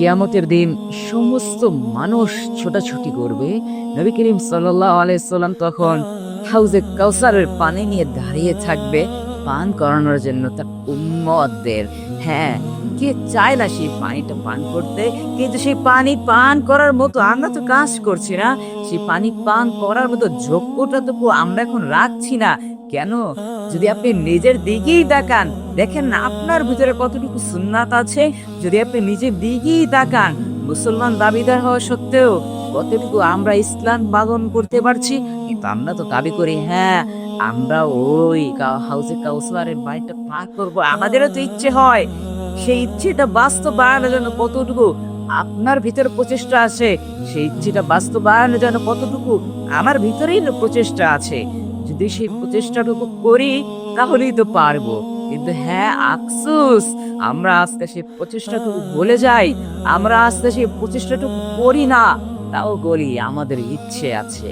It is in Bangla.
কিয়ামতের দিন সমস্ত মানুষ ছোটাছুটি করবে। নবী করিম সাল্লাল্লাহু আলাইহি সাল্লাম তখন হাউজে কাউসারের পানি নিয়ে দাঁড়িয়ে থাকবে পান করানোর জন্য তার উম্মতদের। হ্যাঁ, কে চায় না সেই পানিটা পান করতে? কিন্তু সেই পানি পান করার মতো আমরা তো কাজ করছি না। সেই পানি পান করার মতো যোগ্যতাটুকু আমরা এখন রাখছি না। কেন? যদি আপনি নিজের দিকেই তাকান, দেখেন না আপনার ভিতরে কতটুকু সুন্নাত আছে। যদি আপনি নিজের দিকেই তাকান, মুসলমান দাবিদার হওয়া সত্ত্বেও কতটুকু আমরা ইসলাম পালন করতে পারছি। কিন্তু আমরা তো দাবি করি, হ্যাঁ, আমরা ওই হাউজে কাউসারের পানিটা পান করব। আমাদেরও তো ইচ্ছে হয়। সেই ইচ্ছেটা বাস্তবায়নের জন্য কতটুকু আপনার ভিতরে প্রচেষ্টা আছে, সেই ইচ্ছেটা বাস্তবায়নের জন্য কতটুকু আমার ভিতরেই প্রচেষ্টা আছে। যদি সেই প্রচেষ্টাটুকু করি তাহলেই তো পারবো। কিন্তু হ্যাঁ, আফসোস আমরা আজকে সেই প্রচেষ্টাটুকু ভুলে যাই। আমরা আজকে সেই প্রচেষ্টাটুকু করি না। তাও বলি আমাদের ইচ্ছে আছে।